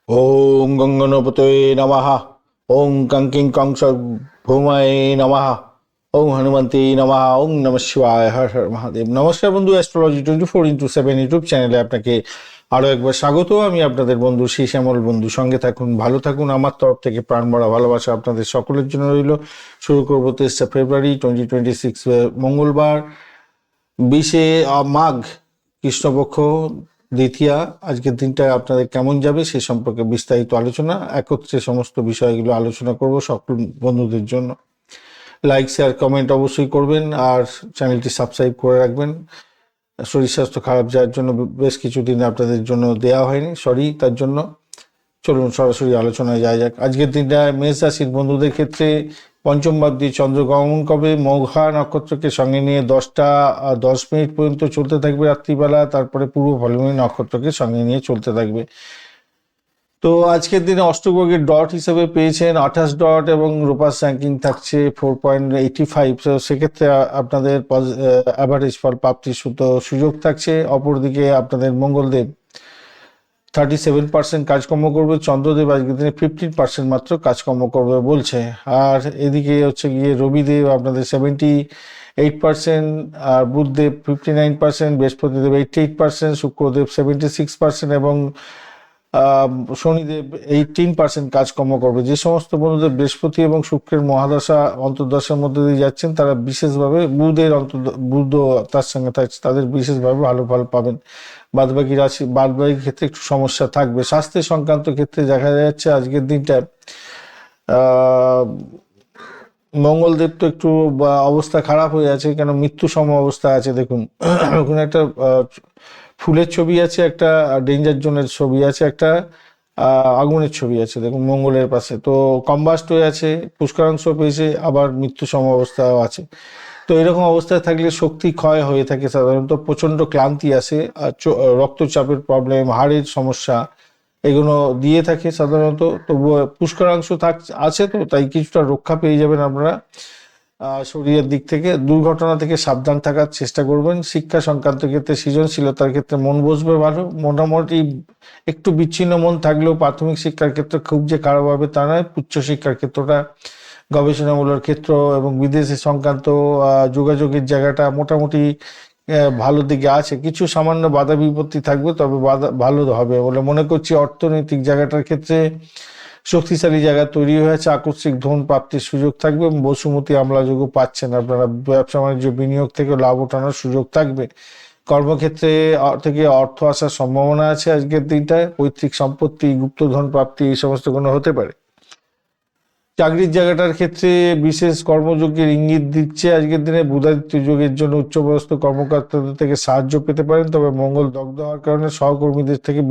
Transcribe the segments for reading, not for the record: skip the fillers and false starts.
ওম গঙ্গনপতয়ে নমঃ। ওম কঙ্কিং কংস ভৌমায় নমঃ। ওম হনুমন্তে নমঃ। ওম নমঃ শিবায়। হর হর মহাদেব। নমস্কার বন্ধু, অ্যাস্ট্রোলজি 24x7 ইউটিউব চ্যানেলে আপনাকে আরও একবার স্বাগত। আমি আপনাদের বন্ধু শ্যামল। বন্ধু সঙ্গে থাকুন, ভালো থাকুন। আমার তরফ থেকে প্রাণ ভরা ভালোবাসা আপনাদের সকলের জন্য রইল। শুরু করবো 23 ফেব্রুয়ারি 2026 মঙ্গলবার, 20 মাঘ, কৃষ্ণপক্ষ, দ্বিতীয়া। আজকের দিনটা আপনাদের কেমন যাবে সে সম্পর্কে বিস্তারিত আলোচনা, একত্রে সমস্ত বিষয়গুলো আলোচনা করব সকল বন্ধুদের জন্য। লাইক, শেয়ার, কমেন্ট অবশ্যই করবেন, আর চ্যানেলটি সাবস্ক্রাইব করে রাখবেন। শরীর স্বাস্থ্য খারাপ যাওয়ার জন্য বেশ কিছুদিন আপনাদের জন্য দেওয়া হয়নি, সরি তার জন্য। চলুন সরাসরি আলোচনায় যাওয়া যাক। আজকের দিনটা মেষ রাশির বন্ধুদের ক্ষেত্রে পঞ্চম ভাবটি চন্দ্র গমন করবে মঘা নক্ষত্রকে সঙ্গে নিয়ে 10:10 পর্যন্ত চলতে থাকবে রাত্রিবেলা। তারপরে পূর্ব ফলগুনি নক্ষত্রকে সঙ্গে নিয়ে চলতে থাকবে। তো আজকের দিনে অষ্টগ্রহের ডট হিসেবে পেয়েছেন 28 ডট, এবং রূপাস র্যাঙ্কিং থাকছে 4.85। সেক্ষেত্রে আপনাদের অ্যাভারেজ ফল প্রাপ্তির সুযোগ থাকছে। অপরদিকে আপনাদের মঙ্গলদেব 37% কাজকর্ম করবে, চন্দ্রদেব আজকের দিনে 15% মাত্র কাজকর্ম করবে বলছে। আর এদিকে হচ্ছে গিয়ে রবিদেব আপনাদের 78%, আর বুধদেব 59%, বৃহস্পতিদেব 88%, শুক্রদেব 76%, এবং শনিদেব 18% কাজকর্ম করবে। যে সমস্ত বন্ধুদের বৃহস্পতি এবং শুক্রের মহাদশা অন্তর্দশার মধ্যে দিয়ে যাচ্ছেন, তারা বিশেষভাবে বুধ তার সঙ্গে থাকছে, তাদের বিশেষভাবে ভালো ফল পাবেন। বাদবাকি ক্ষেত্রে একটু সমস্যা থাকবে। স্বাস্থ্য সংক্রান্ত ক্ষেত্রে দেখা যাচ্ছে আজকের দিনটা মঙ্গলদেব তো একটু অবস্থা খারাপ হয়ে আছে, কেন মৃত্যু সম অবস্থা আছে। দেখুন ওখানে একটা ফুলের ছবি আছে, একটা ডেঞ্জার জোনের ছবি আছে, একটা আগুনের ছবি আছে দেখুন মঙ্গলের পাশে। তো কম্বাস্ট হয়ে আছে, পুষ্করাংশ পেয়েছে, আবার মৃত্যু সম অবস্থাও আছে। তো এরকম অবস্থায় থাকলে শক্তি ক্ষয় হয়ে থাকে, সাধারণত প্রচণ্ড ক্লান্তি আসে, আর রক্তচাপের প্রবলেম, হাড়ের সমস্যা এগুলো দিয়ে থাকে সাধারণত। তবুও পুষ্করাংশ আছে, তো তাই কিছুটা রক্ষা পেয়ে যাবেন আপনারা। শরীরের দিক থেকে দুর্ঘটনা থেকে সাবধান থাকার চেষ্টা করবেন। শিক্ষা সংক্রান্ত ক্ষেত্রে সৃজনশীলতার ক্ষেত্রে মন বসবে ভালো, মোটামুটি একটু বিচ্ছিন্ন মন থাকলেও প্রাথমিক শিক্ষার ক্ষেত্রে খুব যে খারাপ হবে তা নয়। উচ্চশিক্ষার ক্ষেত্রটা, গবেষণামূলক ক্ষেত্র এবং বিদেশি সংক্রান্ত যোগাযোগের জায়গাটা মোটামুটি ভালো দিকে আছে। কিছু সামান্য বাধা বিপত্তি থাকবে, তবে ভালো হবে বলে মনে করছি। অর্থনৈতিক জায়গাটার ক্ষেত্রে শক্তিশালী জায়গা তৈরি হয়েছে, আকস্মিক ধন প্রাপ্তির সুযোগ থাকবে। বসুমতী আমলাযোগ্য পাচ্ছেন আপনারা, ব্যবসা বাণিজ্য বিনিয়োগ থেকে লাভ ওঠানোর সুযোগ থাকবে। কর্মক্ষেত্রে থেকে অর্থ আসার সম্ভাবনা আছে আজকের দিনটায়। পৈতৃক সম্পত্তি, গুপ্তধন প্রাপ্তি এই সমস্ত কোনো হতে পারে। চাকরির জায়গাটার ক্ষেত্রে বিশেষ কর্মযোগের ইঙ্গিত দিচ্ছে আজকের দিনে। বুধাদিত্য যোগের জন্য উচ্চপদস্থ কর্মকর্তাদের থেকে সাহায্য পেতে পারেন, তবে মঙ্গল দগ্ধ হওয়ার কারণে সহকর্মীদের থেকে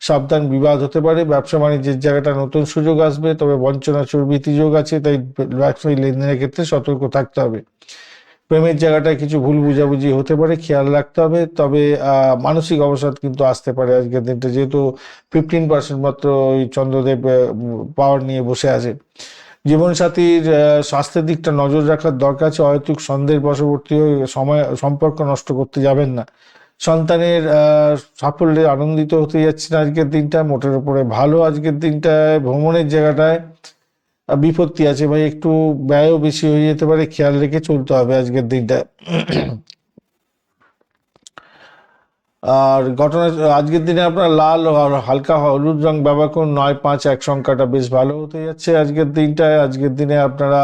সাবধান, বিবাদ হতে পারে। ব্যবসা বাণিজ্যের জায়গাটা নতুন সুযোগ আসবে, তবে বঞ্চনা চর্বিতি যোগ আছে, তাই ব্যবসায়ী লেনদেনের ক্ষেত্রে সতর্ক থাকতে হবে। প্রেমের জায়গাটায় কিছু ভুল বুঝাবুঝি হতে পারে, খেয়াল রাখতে হবে। তবে মানসিক অবসাদ কিন্তু আসতে পারে আজকের দিনটা, যেহেতু 15% মাত্র ওই চন্দ্রদেব পাওয়ার নিয়ে বসে আছে। জীবনসাথীর স্বাস্থ্যের দিকটা নজর রাখার দরকার আছে। অহেতুক সন্দেহের বশবর্তী হয়ে সম্পর্ক নষ্ট করতে যাবেন না। সন্তানের সাফল্যে আনন্দিত হতে যাচ্ছেন আজকের দিনটা, মোটের উপরে ভালো। আজকের দিনটায় ভ্রমণের জায়গাটায় বিপত্তি আছে ভাই, একটু ব্যয়ও বেশি হয়ে যেতে পারে, খেয়াল রেখে চলতে হবে আজকের দিনটা। আর ঘটনা, আজকের দিনে আপনার লাল আর হালকা হলুদ রং ব্যবহার করুন। 951 সংখ্যাটা বেশ ভালো হতে যাচ্ছে আজকের দিনটায়। আজকের দিনে আপনারা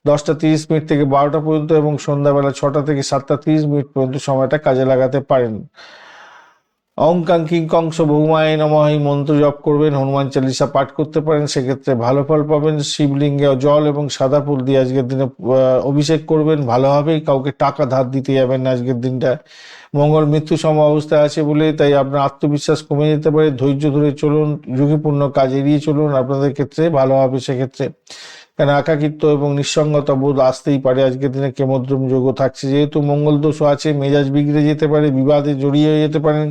10:30 থেকে 12টা পর্যন্ত এবং সন্ধ্যাবেলা 6টা থেকে 7:30 পর্যন্ত সময়টা কাজে লাগাতে পারেন। অঙ্কাং কিং কংস ভৌমায় নমঃ এই মন্ত্র জপ করবেন, হনুমান চালিসা পাঠ করতে পারেন, সেক্ষেত্রে ভালো ফল পাবেন। শিবলিঙ্গে জল এবং সাদা ফুল দিয়ে আজকের দিনে অভিষেক করবেন, ভালো হবে। কাউকে টাকা ধার দিতে যাবেন না আজকের দিনটা। মঙ্গল মৃত্যু সম অবস্থায় আছে বলে তাই আপনার আত্মবিশ্বাস কমে যেতে পারে। ধৈর্য ধরে চলুন, ঝুঁকিপূর্ণ কাজ এড়িয়ে চলুন, আপনাদের ক্ষেত্রে ভালো হবে সেক্ষেত্রে। কেন একাকিত্ব এবং নিঃসঙ্গতা বোধ আসতেই পারে আজকের দিনে। কেমদ্রম যোগ থাকছে, যেহেতু মঙ্গল দোষও আছে, মেজাজ বিগড়ে যেতে পারে, বিবাদে জড়িয়ে যেতে পারেন,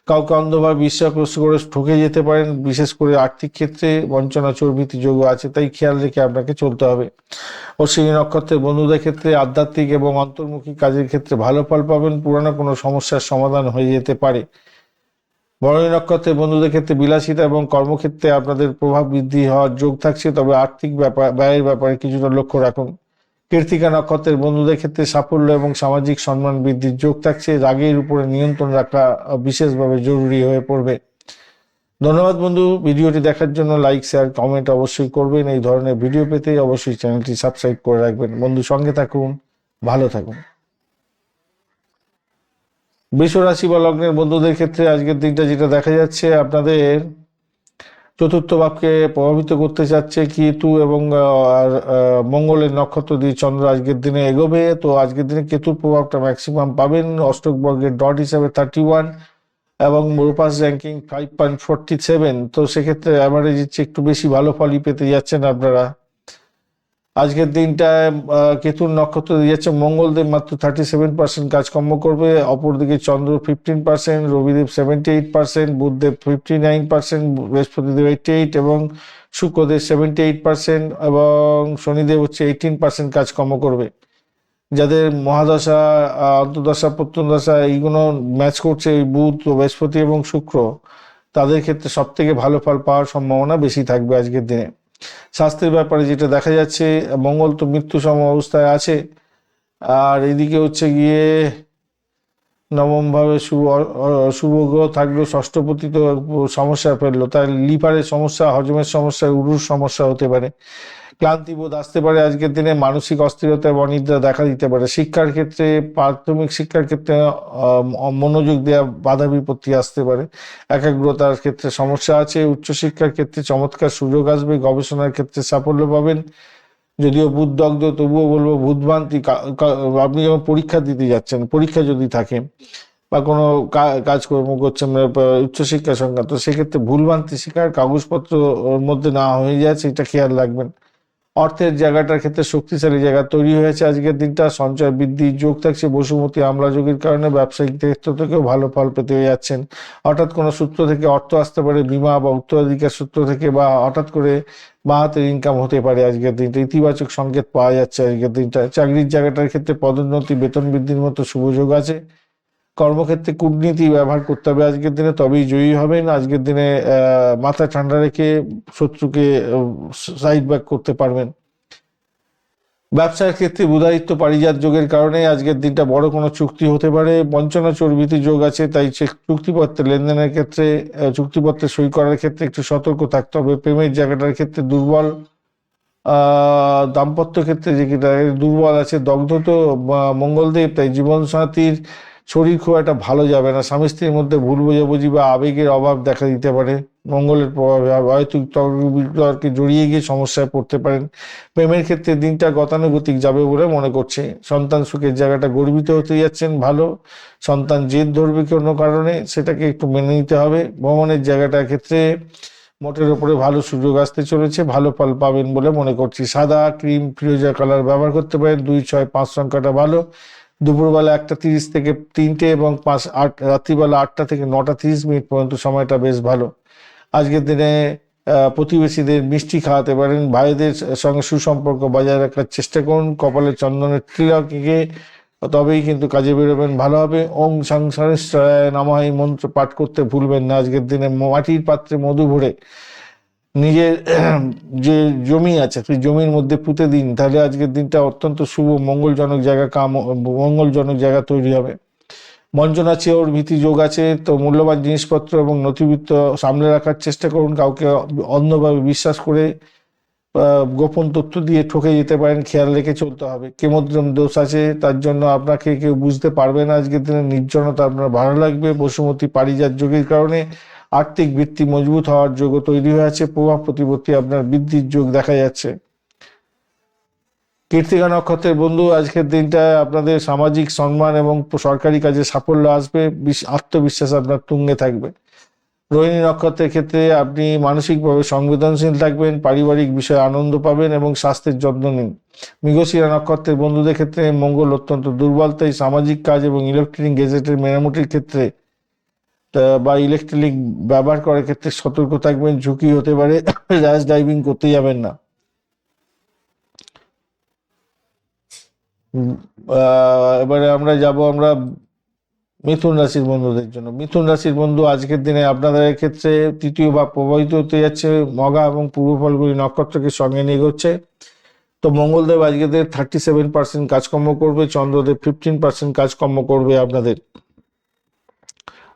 কাউকে অন্ধভাবে বিশ্বাস করে ঠকে যেতে পারেন। বিশেষ করে আর্থিক ক্ষেত্রে বঞ্চনা চর্বিতি যোগ আছে, তাই খেয়াল রেখে আপনাকে চলতে হবে। অশ্বিনী নক্ষত্রের বন্ধুদের ক্ষেত্রে আধ্যাত্মিক এবং অন্তর্মুখী কাজের ক্ষেত্রে ভালো ফল পাবেন। পুরানো কোনো সমস্যার সমাধান হয়ে যেতে পারে। ভরণী নক্ষত্রের বন্ধুদের ক্ষেত্রে বিলাসিতা এবং কর্মক্ষেত্রে আপনাদের প্রভাব বৃদ্ধি হওয়ার যোগ থাকছে, তবে আর্থিক ব্যয়ের ব্যাপারে কিছুটা লক্ষ্য রাখুন। কৃত্তিকা নক্ষত্রের বন্ধুদের ক্ষেত্রে সাফল্য এবং সামাজিক সম্মান বৃদ্ধির যোগ থাকছে। রাগের উপরে নিয়ন্ত্রণ রাখা বিশেষভাবে জরুরি হয়ে পড়বে। ধন্যবাদ বন্ধু, ভিডিওটি দেখার জন্য লাইক শেয়ার কমেন্ট অবশ্যই করবেন। এই ধরনের ভিডিও পেতে অবশ্যই চ্যানেলটি সাবস্ক্রাইব করে রাখবেন। বন্ধু সঙ্গে থাকুন, ভালো থাকুন। বৃষ রাশি বা লগ্নের বন্ধুদের ক্ষেত্রে আজকের দিনটা যেটা দেখা যাচ্ছে, আপনাদের চতুর্থ ভাবকে প্রভাবিত করতে চাচ্ছে কেতু এবং মঙ্গলের নক্ষত্র দিয়ে চন্দ্র আজকের দিনে এগোবে। তো আজকের দিনে কেতুর প্রভাবটা ম্যাক্সিমাম পাবেন। অষ্টক বর্গের ডট হিসাবে 31 এবং রূপাস র্যাঙ্কিং 5.47। তো সেক্ষেত্রে অ্যাভারেজ একটু বেশি ভালো ফলই পেতে যাচ্ছেন আপনারা। আজকের দিনটায় কেতুর নক্ষত্র দিয়ে যাচ্ছে মঙ্গলদেব মাত্র 37% কাজকর্ম করবে, অপরদিকে চন্দ্র 15%, রবিদেব 78%, বুধদেব 59%, বৃহস্পতিদেব 88 এবং শুক্রদেব 78% এবং শনিদেব হচ্ছে 18% কাজকর্ম করবে। যাদের মহাদশা অন্তর্দশা প্রত্যন্তদশা এইগুলো ম্যাচ করছে এই বুধ বৃহস্পতি এবং শুক্র, তাদের ক্ষেত্রে সব থেকে ভালো ফল পাওয়ার সম্ভাবনা বেশি থাকবে আজকের দিনে। স্বাস্থ্যের ব্যাপারে যেটা দেখা যাচ্ছে, মঙ্গল তো মৃত্যু সম অবস্থায় আছে, আর এদিকে হচ্ছে গিয়ে নবম ভাবে শুভ গ্রহ থাকলেও ষষ্ঠপতি তো সমস্যা ফেললো, তাই লিভারের সমস্যা, হজমের সমস্যা, উরুর সমস্যা হতে পারে। ক্লান্তিবোধ আসতে পারে আজকের দিনে, মানসিক অস্থিরতা এবং অনিদ্রা দেখা দিতে পারে। শিক্ষার ক্ষেত্রে, প্রাথমিক শিক্ষার ক্ষেত্রে মনোযোগ দেওয়া বাধা বিপত্তি আসতে পারে। একাগ্রতার ক্ষেত্রে সমস্যা আছে। উচ্চশিক্ষার ক্ষেত্রে চমৎকার সুযোগ আসবে। গবেষণার ক্ষেত্রে সাফল্য পাবেন। যদিও বুধ দগ্ধ, তবুও বলবো ভূতভ্রান্তি। আপনি যখন পরীক্ষা দিতে যাচ্ছেন, পরীক্ষা যদি থাকে বা কোনো কাজকর্ম করছেন উচ্চশিক্ষা সংক্রান্ত, সেক্ষেত্রে ভুলভ্রান্তি শিকার, কাগজপত্র ওর মধ্যে না হয়ে যায় সেটা খেয়াল রাখবেন। অর্থের জায়গাটার ক্ষেত্রে শক্তিশালী জায়গা তৈরি হয়েছে আজকের দিনটা। সঞ্চয় বৃদ্ধির যোগ থাকছে। বসুমতী আমলা যোগের কারণে ব্যবসায়িক ক্ষেত্র থেকেও ভালো ফল পেতে যাচ্ছেন। হঠাৎ কোনো সূত্র থেকে অর্থ আসতে পারে, বিমা বা উত্তরাধিকার সূত্র থেকে, বা হঠাৎ করে বাঁ হাতের ইনকাম হতে পারে আজকের দিনটা। ইতিবাচক সংকেত পাওয়া যাচ্ছে আজকের দিনটা। চাকরির জায়গাটার ক্ষেত্রে পদোন্নতি, বেতন বৃদ্ধির মতো শুভ যোগ আছে। কর্মক্ষেত্রে কূটনীতি ব্যবহার করতে হবে আজকের দিনে, তবেই জয়ী হবেন। আজকের দিনে মাথা ঠান্ডা রেখে শত্রুকে সাইড ব্যাক করতে পারবেন। ব্যবসার ক্ষেত্রে বুধায়িত্ব পারিজাত যোগের কারণে আজকের দিনটা বড় কোনো চুক্তি হতে পারে। বঞ্চনা চর্বিত যোগ আছে, তাই চুক্তিপত্রে লেনদেনের ক্ষেত্রে, চুক্তিপত্রে সই করার ক্ষেত্রে একটু সতর্ক থাকতে হবে। প্রেমের জায়গাটার ক্ষেত্রে দুর্বল, দাম্পত্য ক্ষেত্রে যেটা দুর্বল আছে দগ্ধ তো মঙ্গলদেব, তাই জীবনসাথীর শরীর খুব একটা ভালো যাবে না। স্বামী স্ত্রীর মধ্যে ভুল বোঝাবুঝি বা আবেগের অভাব দেখা দিতে পারে। মঙ্গলের প্রভাবে হয়তো তর্কে জড়িয়ে গিয়ে সমস্যায় পড়তে পারেন। প্রেমের ক্ষেত্রে দিনটা গতানুগতিক যাবে বলে মনে করছে। সন্তান সুখের জায়গাটা গর্বিত হতে যাচ্ছেন, ভালো। সন্তান জেদ ধরবে কোনো কারণে, সেটাকে একটু মেনে নিতে হবে। ভ্রমণের জায়গাটার ক্ষেত্রে মোটের উপরে ভালো সুযোগ আসতে চলেছে, ভালো ফল পাবেন বলে মনে করছি। সাদা, ক্রিম, ফিরোজা কালার ব্যবহার করতে পারেন। 2, 6, 5 সংখ্যাটা ভালো। দুপুরবেলা 1:30 থেকে 3টে এবং 8 রাত্রিবেলা 8টা থেকে 9:30 পর্যন্ত সময়টা বেশ ভালো। আজকের দিনে প্রতিবেশীদের মিষ্টি খাওয়াতে পারেন। ভাইদের সঙ্গে সুসম্পর্ক বজায় রাখার চেষ্টা করুন। কপালে চন্দনের তিলক এঁকে তবেই কিন্তু কাজে বেরোবেন, ভালো হবে। ওম সংসারেশ্বরায় নমঃ এই মন্ত্র পাঠ করতে ভুলবেন না। আজকের দিনে মাটির পাত্রে মধু ভরে নিজের যে জমি আছে সেই জমির মধ্যে পুঁতে দিন, তাহলে আজকের দিনটা অত্যন্ত শুভ মঙ্গলজনক জায়গা, মঙ্গলজনক জায়গা তৈরি হবে। বঞ্চনা চেয়েও ভীতি যোগ আছে, তো মূল্যবান জিনিসপত্র এবং নথিপত্র সামলে রাখার চেষ্টা করুন। কাউকে অন্ধভাবে বিশ্বাস করে গোপন তথ্য দিয়ে ঠকে যেতে পারেন, খেয়াল রেখে চলতে হবে। কেমোদ্রম দোষ আছে, তার জন্য আপনাকে কেউ বুঝতে পারবে না। আজকের দিনে নির্জনতা আপনার ভালো লাগবে। বসুমতী পারিজাত যোগের কারণে আর্থিক ভিত্তি মজবুত হওয়ার যোগ তৈরি হয়েছে। প্রভাব প্রতিপত্তি আপনার বৃদ্ধির যোগ দেখা যাচ্ছে। কৃত্তিকা নক্ষত্রের বন্ধু, আজকের দিনটায় আপনাদের সামাজিক সম্মান এবং সরকারি কাজে সাফল্য আসবে। আত্মবিশ্বাস আপনার তুঙ্গে থাকবে। রোহিণী নক্ষত্রের ক্ষেত্রে আপনি মানসিকভাবে সংবেদনশীল থাকবেন, পারিবারিক বিষয়ে আনন্দ পাবেন এবং স্বাস্থ্যের যত্ন নিন। মৃগশিরা নক্ষত্রের বন্ধুদের ক্ষেত্রে মঙ্গল অত্যন্ত দুর্বল, তাই সামাজিক কাজ এবং ইলেকট্রনিক গেজেটের মেরামতির ক্ষেত্রে বা ইলেকট্রনিক ব্যবহার করার ক্ষেত্রে সতর্ক থাকবেন। ঝুঁকি হতে পারে, র্যাশ ড্রাইভিং করতে যাবেন না। এবারে আমরা মিথুন রাশির বন্ধুদের জন্য, মিথুন রাশির বন্ধু আজকের দিনে আপনাদের ক্ষেত্রে তৃতীয় ভাব প্রভাবিত হতে যাচ্ছে, মঘা এবং পূর্ব ফলগুলি নক্ষত্রকে সঙ্গে নিয়ে এগোচ্ছে। তো মঙ্গলদেব আজকের দিনে 37% কাজকর্ম করবে, চন্দ্রদেব 15% কাজকর্ম করবে আপনাদের।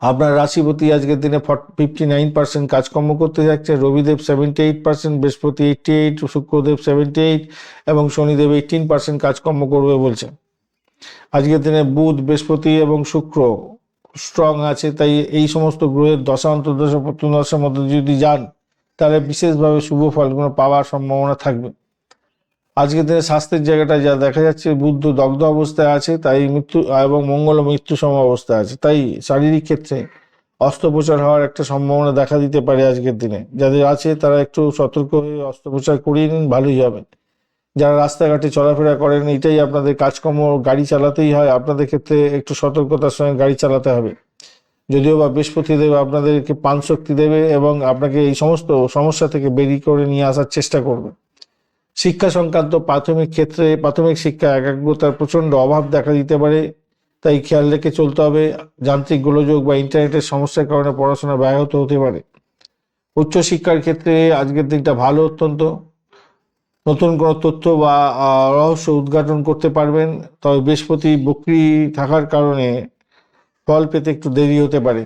আপনার রাশিপতি আজকের দিনে 59% কাজকর্ম করতে যাচ্ছে, রবিদেব 78%, বৃহস্পতি 88, শুক্রদেব 78 এবং শনিদেব 18% কাজকর্ম করবে বলছে। আজকের দিনে বুধ, বৃহস্পতি এবং শুক্র স্ট্রং আছে, তাই এই সমস্ত গ্রহের দশা অন্তর্দশা প্রত্যন্তদশার মধ্যে যদি যান তাহলে বিশেষভাবে শুভ ফলগুলো পাওয়ার সম্ভাবনা থাকবে। আজকের দিনে স্বাস্থ্যের জায়গাটা যা দেখা যাচ্ছে, বুধ দগ্ধ অবস্থায় আছে, তাই মৃত্যু এবং মঙ্গল মৃত্যু সম অবস্থায় আছে, তাই শারীরিক ক্ষেত্রে অস্ত্রোপচার হওয়ার একটা সম্ভাবনা দেখা দিতে পারে আজকের দিনে। যাদের আছে তারা একটু সতর্ক হয়ে অস্ত্রোপচার করিয়ে নিন, ভালোই হবে। যারা রাস্তাঘাটে চলাফেরা করেন, এটাই আপনাদের কাজকর্ম, গাড়ি চালাতেই হয়, আপনাদের ক্ষেত্রে একটু সতর্কতার সঙ্গে গাড়ি চালাতে হবে। যদিও বা বৃহস্পতিদেব আপনাদেরকে প্রাণ শক্তি দেবে এবং আপনাকে এই সমস্ত সমস্যা থেকে বেরিয়ে করে নিয়ে আসার চেষ্টা করবে। শিক্ষা সংক্রান্ত প্রাথমিক ক্ষেত্রে প্রাথমিক শিক্ষা একাগ্রতার প্রচণ্ড অভাব দেখা দিতে পারে, তাই খেয়াল রেখে চলতে হবে। যান্ত্রিক গোলযোগ বা ইন্টারনেটের সমস্যার কারণে পড়াশোনা ব্যাহত হতে পারে। উচ্চশিক্ষার ক্ষেত্রে আজকের দিনটা ভালো, অত্যন্ত নতুন কোনো তথ্য বা রহস্য উদ্ঘাটন করতে পারবেন। তবে বৃহস্পতি বক্রী থাকার কারণে ফল পেতে একটু দেরি হতে পারে।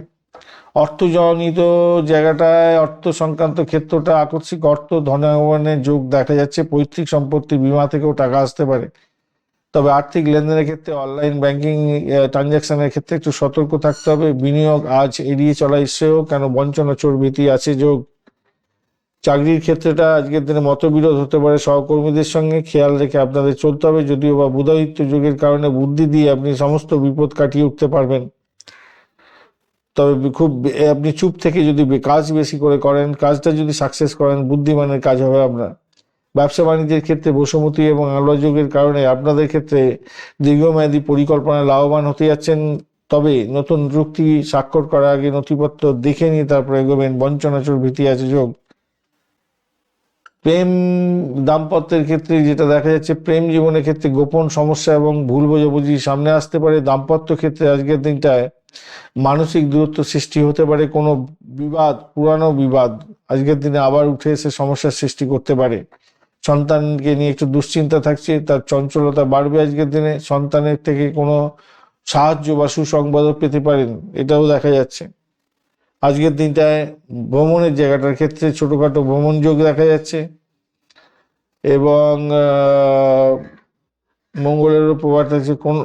অর্থজনিত জায়গাটায়, অর্থ সংক্রান্ত ক্ষেত্রটা আকস্মিক অর্থ ধনাগমনের যোগ দেখা যাচ্ছে, পৈতৃক সম্পত্তি বীমা থেকেও টাকা আসতে পারে। তবে আর্থিক লেনদেনের ক্ষেত্রে, অনলাইন ব্যাংকিং ট্রানজ্যাকশনের ক্ষেত্রে একটু সতর্ক থাকতে হবে। বিনিয়োগ আজ এড়িয়ে চলা শ্রেয়, কেন বঞ্চনা চোর ভীতি আছে যোগ। চাকরির ক্ষেত্রেটা আজকের দিনে মতবিরোধ হতে পারে সহকর্মীদের সঙ্গে, খেয়াল রেখে আপনাদের চলতে হবে। যদিও বা বুধাদিত্য যুগের কারণে বুদ্ধি দিয়ে আপনি সমস্ত বিপদ কাটিয়ে উঠতে পারবেন, তবে খুব আপনি চুপ থেকে যদি কাজ বেশি করে করেন, কাজটা যদি সাকসেস করেন, বুদ্ধিমানের কাজ হবে আপনার। ব্যবসা বাণিজ্যের ক্ষেত্রে বসুমতী এবং আলো যুগের কারণে আপনাদের ক্ষেত্রে দীর্ঘমেয়াদী পরিকল্পনায় লাভবান হতে যাচ্ছেন। তবে নতুন চুক্তি স্বাক্ষর করার আগে নথিপত্র দেখে নিয়ে তারপরে এগোবেন, বঞ্চনা চোর ভীতি আছে যোগ। প্রেম দাম্পত্যের ক্ষেত্রে যেটা দেখা যাচ্ছে, প্রেম জীবনের ক্ষেত্রে গোপন সমস্যা এবং ভুল বোঝাবুঝি সামনে আসতে পারে। দাম্পত্য ক্ষেত্রে আজকের দিনটায় মানসিক দূরত্ব সৃষ্টি হতে পারে, কোনো বিবাদ, পুরানো বিবাদ আজকের দিনে আবার উঠে এসে সমস্যার সৃষ্টি করতে পারে। সন্তানকে নিয়ে একটু দুশ্চিন্তা থাকছে, তার চঞ্চলতা বাড়বে আজকের দিনে। সন্তানের থেকে কোনো সাহায্য বা সুসংবাদও পেতে পারেন, এটাও দেখা যাচ্ছে। আজকের দিনটায় ভ্রমণের জায়গাটার ক্ষেত্রে ছোটখাটো ভ্রমণ যোগ দেখা যাচ্ছে এবং মঙ্গলেরও প্রভাব আছে। কোন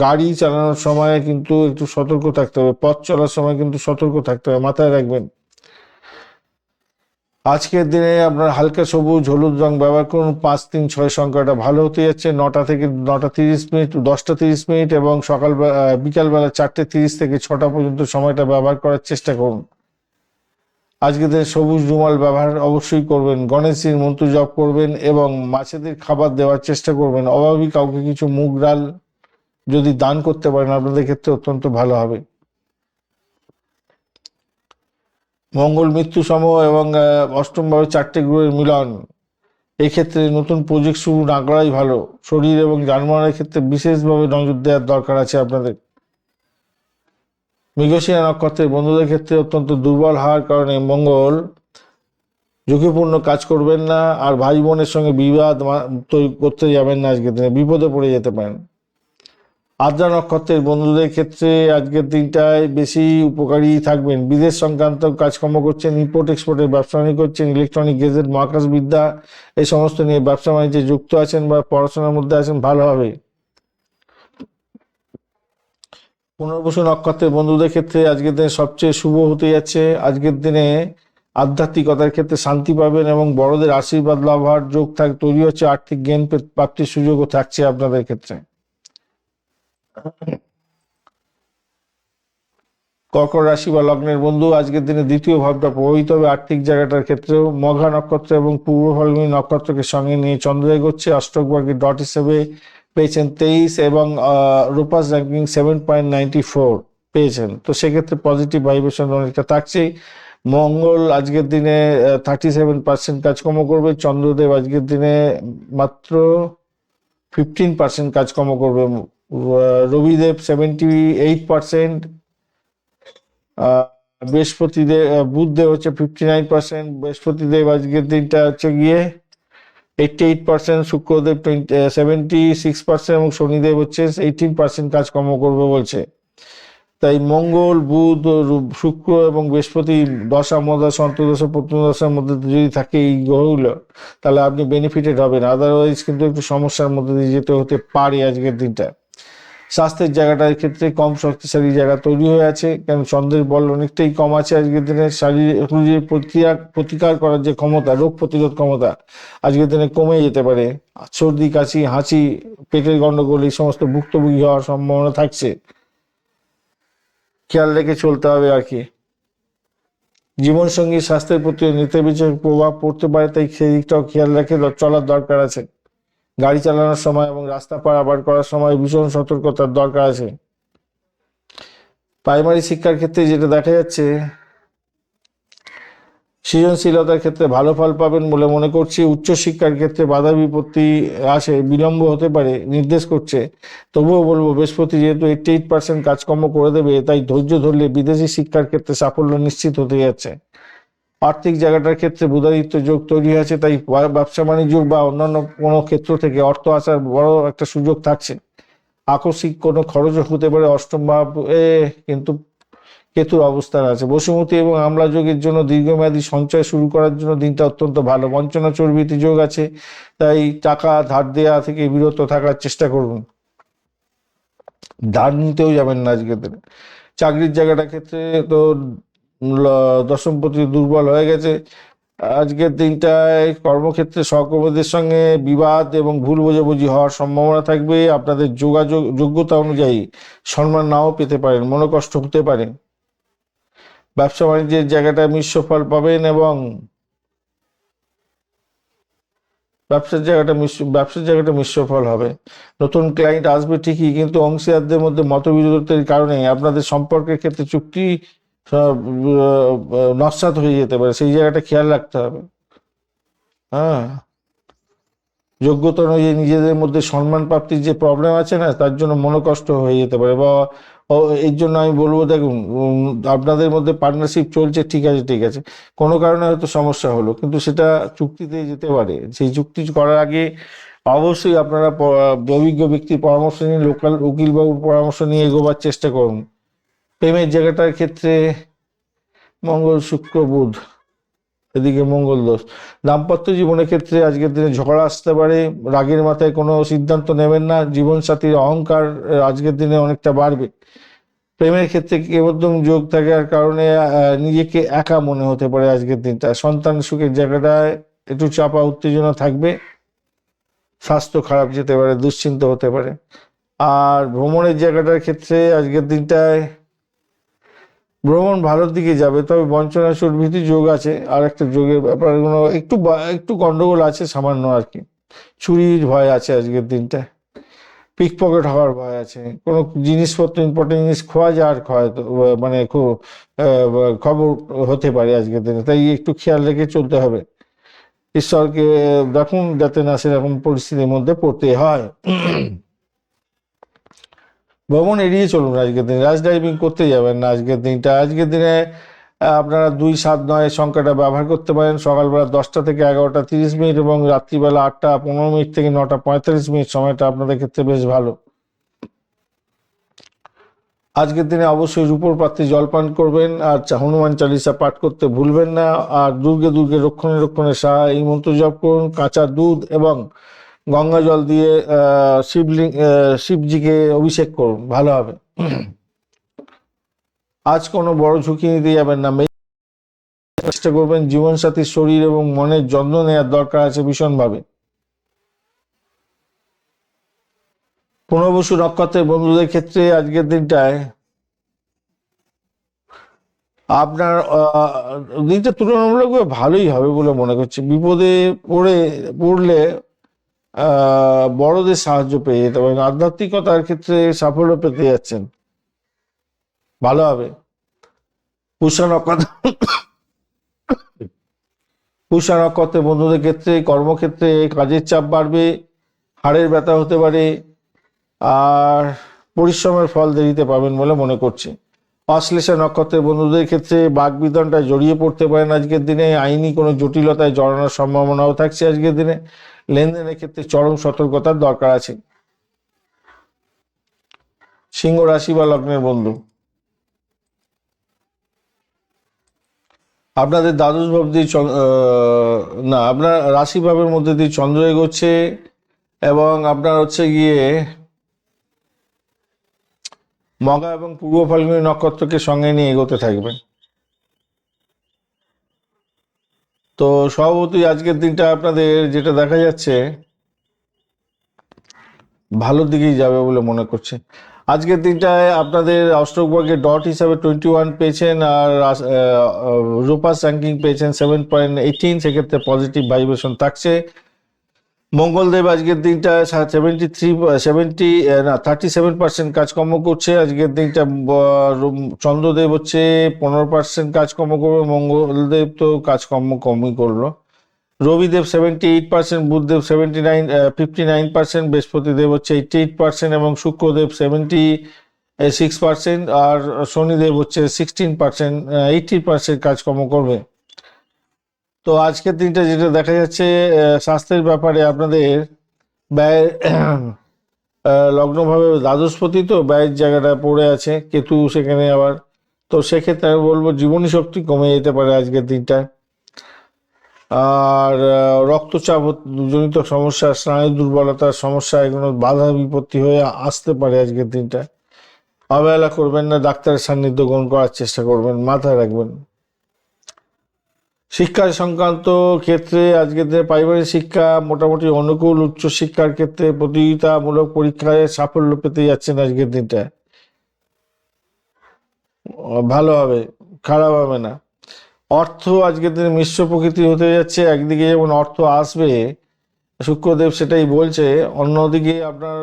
গাড়ি চালানোর সময় কিন্তু একটু সতর্ক থাকতে হবে, পথ চলার সময় কিন্তু সতর্ক থাকতে হবে, মাথায় রাখবেন। আজকের দিনে আপনার হালকা সবুজ হলুদ রং ব্যবহার করুন। 5, 3, 6 সংখ্যাটা ভালো হতে যাচ্ছে। 9টা থেকে 9:30, 10:30 এবং বিকালবেলা 4:30 থেকে 6টা পর্যন্ত সময়টা ব্যবহার করার চেষ্টা করুন। আজকের দিনে সবুজ রুমাল ব্যবহার অবশ্যই করবেন। গণেশজির মন্ত্র জপ করবেন এবং মাছেদের খাবার দেওয়ার চেষ্টা করবেন। অভাবী কাউকে কিছু মুগ ডাল যদি দান করতে পারেন আপনাদের ক্ষেত্রে অত্যন্ত ভালো হবে। মঙ্গল মৃত্যু সম এবং অষ্টমভাবে 4টে গ্রহের মিলন, এক্ষেত্রে নতুন প্রজেক্ট শুরু না করাই ভালো। শরীর এবং যানবাহনের ক্ষেত্রে বিশেষভাবে নজর দেওয়ার দরকার আছে আপনাদের। মৃগশিরা নক্ষত্রের বন্ধুদের ক্ষেত্রে অত্যন্ত দুর্বল হওয়ার কারণে মঙ্গল ঝুঁকিপূর্ণ কাজ করবেন না, আর ভাই বোনের সঙ্গে বিবাদ করতে যাবেন না, আজকের দিনে বিপদে পড়ে যেতে পারেন। আদ্রা নক্ষত্রের বন্ধুদের ক্ষেত্রে আজকের দিনটায় বেশি উপকারী থাকবেন। বিদেশ সংক্রান্ত কাজকর্ম করছেন, ইম্পোর্ট এক্সপোর্টের ব্যবসা বাণিজ্য করছেন, ইলেকট্রনিক গেজেট, মহাকাশ বিদ্যা এই সমস্ত নিয়ে ব্যবসা বাণিজ্যে যুক্ত আছেন বা পড়াশোনার মধ্যে আছেন, ভালো হবে। পুনর্বসু নক্ষত্রের বন্ধুদের ক্ষেত্রে আজকের দিনে সবচেয়ে শুভ হতে যাচ্ছে। আজকের দিনে আধ্যাত্মিকতার ক্ষেত্রে শান্তি পাবেন এবং বড়দের আশীর্বাদ লাভ হওয়ার যোগ তৈরি হচ্ছে। আর্থিক জ্ঞান প্রাপ্তির সুযোগও থাকছে আপনাদের ক্ষেত্রে। কর্কট রাশি বা লগ্নের বন্ধু আজকের দিনে দ্বিতীয় ভাবটা প্রভাবিত হবে আর্থিক জায়গাটার ক্ষেত্রেও। মঘা নক্ষত্র এবং পূর্ব ফাল্গুনী নক্ষত্রকে সঙ্গে নিয়ে চন্দ্র এগোচ্ছে। অষ্টক ভাগ্যের ডট হিসেবে পেয়েছেন 23 এবং রূপাস র্যাঙ্কিং 7.94 পেয়েছেন, তো সেক্ষেত্রে পজিটিভ ভাইব্রেশন অনেকটা থাকছেই। মঙ্গল আজকের দিনে 37% কাজকর্ম করবে। চন্দ্রদেব আজকের দিনে মাত্র 15% কাজকর্ম করবে। রবিদেব 78%, আহ, বৃহস্পতিদেব বুধদেব হচ্ছে 59%, বৃহস্পতিদেব আজকের দিনটা হচ্ছে গিয়ে 88%, শুক্রদেব 76% এবং শনিদেব হচ্ছে 18% কাজকর্ম করবে বলছে। তাই মঙ্গল, বুধ, শুক্র এবং বৃহস্পতি দশা মহাদশা অন্তর্দশা প্রত্যন্তদশার মধ্যে যদি থাকে এই গ্রহগুলো, তাহলে আপনি বেনিফিটেড হবেন। আদারওয়াইজ কিন্তু একটু সমস্যার মধ্যে দিয়ে যেতে হতে পারে আজকের দিনটা। স্বাস্থ্যের জায়গাটার ক্ষেত্রে কম শক্তিশালী জায়গা তৈরি হয়ে আছে, কারণ চন্দ্রের বল অনেকটাই কম আছে আজকের দিনে। শরীরের প্রতিকার করার যে ক্ষমতা, রোগ প্রতিরোধ ক্ষমতা আজকের দিনে কমে যেতে পারে। সর্দি কাশি হাঁচি পেটের গন্ডগোল এই সমস্ত ভুক্তভোগী হওয়ার সম্ভাবনা থাকছে, খেয়াল রেখে চলতে হবে আর কি। জীবনসঙ্গী স্বাস্থ্যের প্রতি নেতিবাচক প্রভাব পড়তে পারে, তাই সেই দিকটাও খেয়াল রেখে চলার দরকার আছে। গাড়ি চালানোর সময় এবং রাস্তা পারাপার করার সময় ভীষণ সতর্কতার দরকার আছে। প্রাইমারি শিক্ষার ক্ষেত্রে যেটা দেখা যাচ্ছে, সৃজনশীলতার ক্ষেত্রে ভালো ফল পাবেন বলে মনে করছি। উচ্চশিক্ষার ক্ষেত্রে বাধা বিপত্তি আসে, বিলম্ব হতে পারে নির্দেশ করছে। তবুও বলবো বৃহস্পতি যেহেতু 88% কাজকর্ম করে দেবে, তাই ধৈর্য ধরলে বিদেশি শিক্ষার ক্ষেত্রে সাফল্য নিশ্চিত হতে যাচ্ছে। আর্থিক জায়গাটার ক্ষেত্রে বুধাদিত্য যোগ তৈরি হয়েছে, তাই ব্যবসা বাণিজ্য বা অন্যান্য কোনো ক্ষেত্র থেকে অর্থ আসার বড় একটা সুযোগ থাকছে। আকস্মিক কোনো খরচও হতে পারে অষ্টম ভাব কিন্তু কেতুর অবস্থান আছে। বসুমতী এবং আমলা যোগের জন্য দীর্ঘমেয়াদী সঞ্চয় শুরু করার জন্য দিনটা অত্যন্ত ভালো। বঞ্চনা চর্বিতি যোগ আছে, তাই টাকা ধার দেওয়া থেকে বিরত থাকার চেষ্টা করুন। ধার নিতেও যাবেন না আজকের দিনে। চাকরির জায়গাটার ক্ষেত্রে তো দশমপতি দুর্বল হয়ে গেছে। আজকের দিনটায় কর্মক্ষেত্রে সহকর্মীদের সঙ্গে বিবাদ এবং ভুল বোঝাবুঝি হওয়ার সম্ভাবনা থাকবে। আপনাদের যোগ্যতা অনুযায়ী সম্মান নাও পেতে পারেন, মনোকষ্ট হতে পারে। ব্যবসা বাণিজ্যের জায়গাটা মিশ্র ফল পাবেন এবং ব্যবসার জায়গাটা মিশ্র ফল হবে। নতুন ক্লায়েন্ট আসবে ঠিকই, কিন্তু অংশীদারদের মধ্যে মতবিরোধের কারণে আপনাদের সম্পর্কের ক্ষেত্রে চুক্তি নস্যাৎ হয়ে যেতে পারে, সেই জায়গাটা খেয়াল রাখতে হবে। হ্যাঁ, যোগ্যতা অনুযায়ী নিজেদের মধ্যে সম্মান প্রাপ্তির যে প্রবলেম আছে না, তার জন্য মনোকষ্ট হয়ে যেতে পারে। বা এর জন্য আমি বলবো দেখুন, আপনাদের মধ্যে পার্টনারশিপ চলছে, ঠিক আছে ঠিক আছে, কোনো কারণে হয়তো সমস্যা হলো, কিন্তু সেটা চুক্তিতে যেতে পারে। সেই চুক্তি করার আগে অবশ্যই আপনারা অভিজ্ঞ ব্যক্তির পরামর্শ নিয়ে, লোকাল উকিলবাবুর পরামর্শ নিয়ে এগোবার চেষ্টা করুন। প্রেমের জায়গাটার ক্ষেত্রে মঙ্গল শুক্র বুধ, এদিকে মঙ্গল দোষ। দাম্পত্য জীবনের ক্ষেত্রে আজকের দিনে ঝগড়া আসতে পারে, রাগের মাথায় কোনো সিদ্ধান্ত নেবেন না। জীবনসাথীর অহংকার আজকের দিনে অনেকটা বাড়বে। প্রেমের ক্ষেত্রে কেবলম যোগ থাকার কারণে নিজেকে একা মনে হতে পারে আজকের দিনটা। সন্তান সুখের জায়গাটায় একটু চাপা উত্তেজনা থাকবে, স্বাস্থ্য খারাপ যেতে পারে, দুশ্চিন্তা হতে পারে। আর ভ্রমণের জায়গাটার ক্ষেত্রে আজকের দিনটায় ভ্রমণ ভালোর দিকে যাবে, তবে বঞ্চনা চর্বিতি যোগ আছে। আর একটা যোগের ব্যাপারগুলো একটু গন্ডগোল আছে সামান্য আর কি। চুরির ভয় আছে আজকের দিনটায়, পিক পকেট হওয়ার ভয় আছে, কোনো জিনিসপত্র ইম্পর্টেন্ট জিনিস খোয়া যাওয়ার মানে খুব খবর হতে পারে আজকের দিনে, তাই একটু খেয়াল রেখে চলতে হবে। ঈশ্বরকে দেখুন যাতে না সেরকম পরিস্থিতির মধ্যে পড়তে হয়। ভ্রমণ এড়িয়ে চলুন আজকের দিনে, রাশ ড্রাইভিং করতে যাবেন না আজকের দিনটা। আজকের দিনে আপনারা 2-7-9 সংখ্যাটা ব্যবহার করতে পারেন। সকালবেলা 10টা থেকে 11টা 30 মিনিট এবং রাত্রিবেলা 8টা 15 মিনিট থেকে 9টা 45 মিনিট সময়টা আপনাদের ক্ষেত্রে বেশ ভালো। আজকের দিনে অবশ্যই রূপোর পাত্রে জলপান করবেন, আর হনুমান চালিসা পাঠ করতে ভুলবেন না। আর দুর্গে দুর্গে রক্ষণে রক্ষণে সাহা এই মন্ত্র জপ করুন। কাঁচা দুধ এবং গঙ্গা জল দিয়ে শিবজিকে অভিষেক করুন, ভালো হবে। আজ কোনো বড় ঝুঁকি নিতে যাবেন না, চেষ্টা করবেন। জীবনসাথীর শরীর এবং মনের যত্ন নেওয়ার দরকার আছে ভীষণভাবে। পুনর্বসু নক্ষত্রের বন্ধুদের ক্ষেত্রে আজকের দিনটায় আপনার দিনটা তুলনামূলকভাবে ভালোই হবে বলে মনে করছি। বিপদে পড়লে বড়দের সাহায্য পেয়ে যেতে পারেন। আধ্যাত্মিকতার ক্ষেত্রে সাফল্য পেতে যাচ্ছেন, ভালো হবে। পুষ্যা নক্ষত্র পুষ্যা নক্ষত্রের বন্ধুদের ক্ষেত্রে কর্মক্ষেত্রে কাজের চাপ বাড়বে, হাড়ের ব্যথা হতে পারে, আর পরিশ্রমের ফল দেরিতে পাবেন বলে মনে করছি। অশ্লেষা নক্ষত্রের বন্ধুদের ক্ষেত্রে বাকবিতণ্ডায় জড়িয়ে পড়তে পারেন আজকের দিনে। আইনি কোনো জটিলতায় জড়ানোর সম্ভাবনাও থাকছে আজকের দিনে। লেনদেনের ক্ষেত্রে চরম সতর্কতার দরকার আছে। সিংহ রাশি বা লগ্নের বন্ধু, আপনাদের দ্বাদশ ভাব দিয়ে না, আপনার রাশি ভাবের মধ্যে দিয়ে চন্দ্র এগোচ্ছে এবং আপনার হচ্ছে গিয়ে মঘা এবং পূর্ব ফাল্গুনী নক্ষত্রকে সঙ্গে নিয়ে এগোতে থাকবেন। তো স্বভাবতই আজকের দিনটা আপনাদের যেটা দেখা যাচ্ছে ভালোর দিকেই যাবে বলে মনে করছে। আজকের দিনটায় আপনাদের অষ্টক বর্গের ডট হিসাবে 21 পেয়েছেন, আর রূপাস র্যাঙ্কিং পেয়েছেন 7.18, সেক্ষেত্রে পজিটিভ ভাইব্রেশন থাকছে। মঙ্গলদেব আজকের দিনটায় 37% কাজকর্ম করছে আজকের দিনটা। চন্দ্রদেব হচ্ছে 15% কাজকর্ম করবে, মঙ্গলদেব তো কাজকর্ম কমই করলো। রবিদেব 78%, বুধদেব 59%, বৃহস্পতিদেব হচ্ছে 88% এবং শুক্রদেব 76%, আর শনিদেব হচ্ছে 16%, 80% কাজকর্ম করবে। তো আজকের দিনটা যেটা দেখা যাচ্ছে স্বাস্থ্যের ব্যাপারে আপনাদের ব্যয় লগ্নভাবে দ্বাদশপতি, তো ব্যয়ের জায়গাটা পড়ে আছে, কেতু সেখানে আবার। তো সেক্ষেত্রে আমি বলবো জীবনী শক্তি কমে যেতে পারে আজকের দিনটায়। আর রক্তচাপ জনিত সমস্যা, স্নায়ু দুর্বলতার সমস্যা, এগুলো বাধা বিপত্তি হয়ে আসতে পারে আজকের দিনটা। অবহেলা করবেন না, ডাক্তারের সান্নিধ্য গ্রহণ করার চেষ্টা করবেন, মাথায় রাখবেন। শিক্ষা সংক্রান্ত ক্ষেত্রে আজকের দিনে পারিবারিক শিক্ষা মোটামুটি অনুকূল। উচ্চশিক্ষার ক্ষেত্রে প্রতিযোগিতামূলক পরীক্ষায় সাফল্য পেতে যাচ্ছেন আজকের দিনটা, ভালো হবে, খারাপ হবে না। অর্থ আজকের দিনে মিশ্র প্রকৃতি হতে যাচ্ছে। একদিকে যেমন অর্থ আসবে, শুক্রদেব সেটাই বলছে, অন্যদিকে আপনার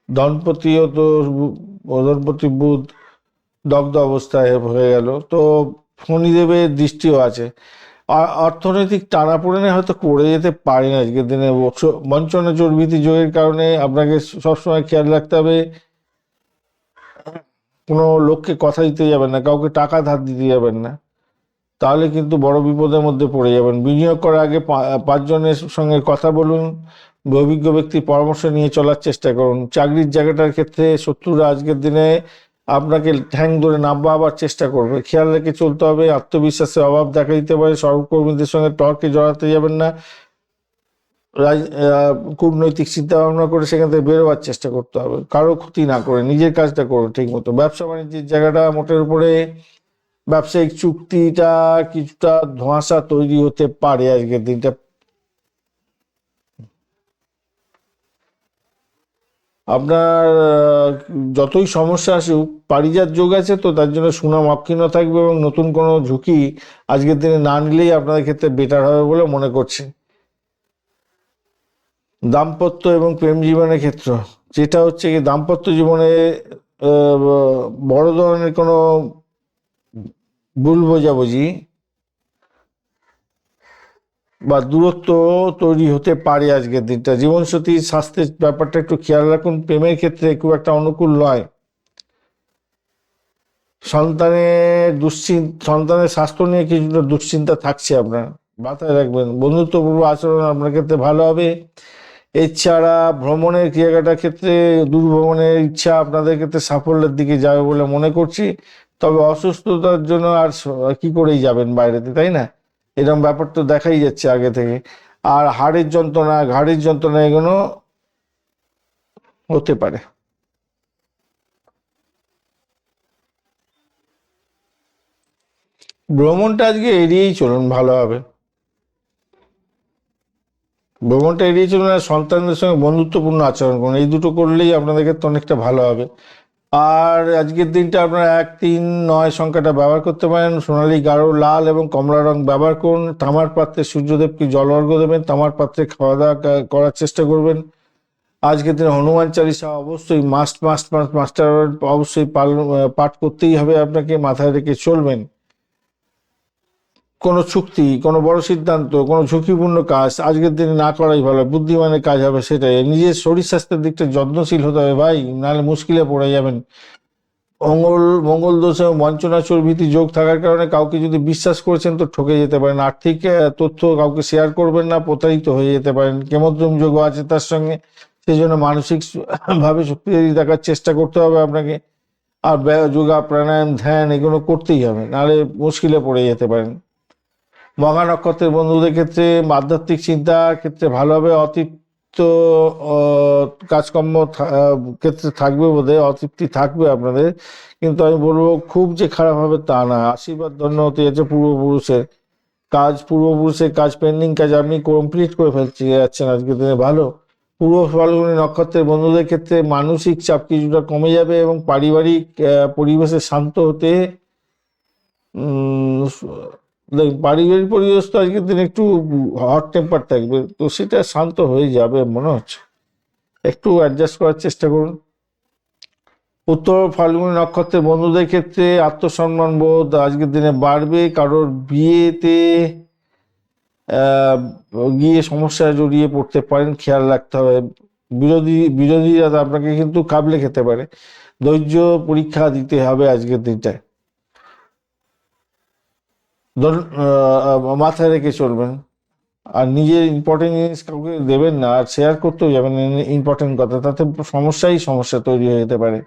ধনপতি বুধ দগ্ধ অবস্থায় হয়ে গেল। তো শনিদেবের দৃষ্টিও আছে। অর্থনৈতিক টানাপোড়েনে হয়তো পড়ে যেতে পারেন আজকের দিনে। বঞ্চনা চর্বিতি যোগের কারণে আপনাকে সবসময় খেয়াল রাখতে হবে, কোনো লোককে কথা দিতে যাবেন না, কাউকে টাকা ধার দিতে যাবেন না, তাহলে কিন্তু বড় বিপদের মধ্যে পড়ে যাবেন। বিনিয়োগ করার আগে 5 জনের সঙ্গে কথা বলুন, অভিজ্ঞ ব্যক্তির পরামর্শ নিয়ে চলার চেষ্টা করুন। চাকরির জায়গাটার ক্ষেত্রে শত্রুরা আজকের দিনে আপনাকে ঠ্যাং ধরে নামাবার চেষ্টা করবে, খেয়াল রেখে চলতে হবে। আত্মবিশ্বাসের অভাব দেখা দিতে পারে, সহকর্মীদের সঙ্গে তর্কে জড়াতে যাবেন না। কূটনৈতিক চিন্তা ভাবনা করে সেখান থেকে বেরোবার চেষ্টা করতে হবে, কারো ক্ষতি না করে নিজের কাজটা করুন ঠিক মতো। ব্যবসা বাণিজ্যের জায়গাটা মোটের উপরে ব্যবসায়িক চুক্তিটা কিছুটা ধোঁয়াশা তৈরি হতে পারে আজকের দিনটা। আপনার যতই সমস্যা আসুক, পারিজাত যোগ আছে, তো তার জন্য সুনাম অক্ষুণ্ণ থাকবে এবং নতুন কোনো ঝুঁকি আজকের দিনে না নিলেই আপনাদের ক্ষেত্রে বেটার হবে বলে মনে করছি। দাম্পত্য এবং প্রেম জীবনের ক্ষেত্র যেটা হচ্ছে কি, দাম্পত্য জীবনে বড় ধরনের কোনো ভুল বোঝাবুঝি বা দূরত্ব তৈরি হতে পারে আজকের দিনটা। জীবনসাথীর স্বাস্থ্যের ব্যাপারটা একটু খেয়াল রাখুন, প্রেমের ক্ষেত্রে খুব একটা অনুকূল নয়। সন্তানের স্বাস্থ্য নিয়ে কিছুটা দুশ্চিন্তা থাকছে আপনার, মাথায় রাখবেন। বন্ধুত্বপূর্ণ আচরণ আপনার ক্ষেত্রে ভালো হবে। এছাড়া ভ্রমণের জায়গাটার ক্ষেত্রে দূরভ্রমণের ইচ্ছা আপনাদের ক্ষেত্রে সাফল্যের দিকে যাবে বলে মনে করছি। তবে অসুস্থতার জন্য আর কি করেই যাবেন বাইরেতে, তাই না? এরকম ব্যাপার তো দেখাই যাচ্ছে আগে থেকে। আর হাড়ের যন্ত্রণা, ঘাড়ের যন্ত্রণা, এগুলো হতে পারে। ভ্রমণটা আজকে এড়িয়েই চলুন, ভালো হবে। ভ্রমণটা এড়িয়ে চলুন, আর সন্তানদের সঙ্গে বন্ধুত্বপূর্ণ আচরণ করুন, এই দুটো করলেই আপনাদের ক্ষেত্রে অনেকটা ভালো হবে। আর আজকের দিনটা আপনারা 1, 3, 9 সংখ্যাটা ব্যবহার করতে পারেন। সোনালী, গাঢ় লাল এবং কমলা রং ব্যবহার করুন। তামার পাত্রে সূর্যদেবকে জল অর্ঘ্য দেবেন, তামার পাত্রে খাওয়া দাওয়া করার চেষ্টা করবেন। আজকের দিনে হনুমান চালিসা অবশ্যই মাস্টার অবশ্যই পাঠ করতেই হবে আপনাকে, মাথায় রেখে চলবেন। কোনো চুক্তি, কোনো বড় সিদ্ধান্ত, কোনো ঝুঁকিপূর্ণ কাজ আজকের দিনে না করাই ভালো, বুদ্ধিমানের কাজ হবে সেটাই। নিজের শরীর স্বাস্থ্যের দিকটা যত্নশীল হতে হবে ভাই, নাহলে মুশকিলে পড়ে যাবেন। মঙ্গল দোষে বঞ্চনা চর্বিতি যোগ থাকার কারণে কাউকে যদি বিশ্বাস করেছেন তো ঠকে যেতে পারেন। আর্থিক তথ্য কাউকে শেয়ার করবেন না, প্রতারিত হয়ে যেতে পারেন। কেমদ্রম যোগ আছে তার সঙ্গে, সেই জন্য মানসিক ভাবে শক্তিশালী দেখার চেষ্টা করতে হবে আপনাকে। আর যোগা প্রাণায়াম ধ্যান এগুলো করতেই হবে, নাহলে মুশকিলে পড়ে যেতে পারেন। মঘা নক্ষত্রের বন্ধুদের ক্ষেত্রে আধ্যাত্মিক চিন্তার ক্ষেত্রে ভালো হবে। অতিরিক্ত কাজকর্ম ক্ষেত্রে থাকবে, বোধহয় অতৃপ্তি থাকবে আপনাদের, কিন্তু আমি বলবো খুব যে খারাপ হবে তা না। আশীর্বাদ ধন্য হতে যাচ্ছে পূর্বপুরুষের কাজ পেন্ডিং কাজ আপনি কমপ্লিট করে ফেলতে যাচ্ছেন আজকে দিনে, ভালো। পূর্ব ফাল্গুনী নক্ষত্রের বন্ধুদের ক্ষেত্রে মানসিক চাপ কিছুটা কমে যাবে এবং পারিবারিক পরিবেশে শান্ত হতে পারিবারিক পরিবেশ তো আজকের দিন একটু হট টেম্পার থাকবে, তো সেটা শান্ত হয়ে যাবে মনে হচ্ছে। একটু অ্যাডজাস্ট করার চেষ্টা করুন। উত্তর ফাল্গুনী নক্ষত্রের বন্ধুদের ক্ষেত্রে আত্মসম্মান বোধ আজকের দিনে বাড়বে। কারোর বিয়েতে গিয়ে সমস্যায় জড়িয়ে পড়তে পারেন, খেয়াল রাখতে হবে। বিরোধীরা আপনাকে কিন্তু কাবলে খেতে পারে, ধৈর্য পরীক্ষা দিতে হবে আজকের দিনটায়। মাথায় রেখে চলবেন। আর নিজের ইম্পর্টেন্ট জিনিস কাউকে দেবেন না, আর শেয়ার করতেও যাবেন ইম্পর্টেন্ট কথা, তাতে সমস্যা তৈরি হয়ে যেতে পারে।